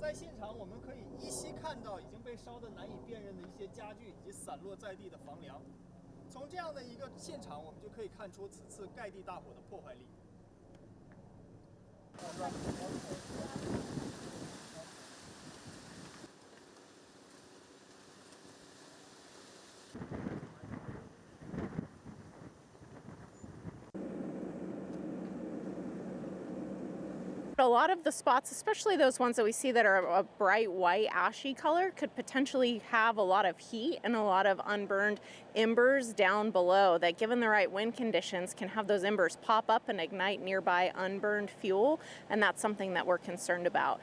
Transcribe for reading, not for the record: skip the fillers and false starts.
在现场我们可以依稀看到已经被烧得难以辨认的一些家具以及散落在地的房梁。从这样的一个现场，我们就可以看出此次盖地大火的破坏力。A lot of the spots, especially those ones that we see that are a bright white ashy color, could potentially have a lot of heat and a lot of unburned embers down below that, given the right wind conditions, can have those embers pop up and ignite nearby unburned fuel, and that's something that we're concerned about.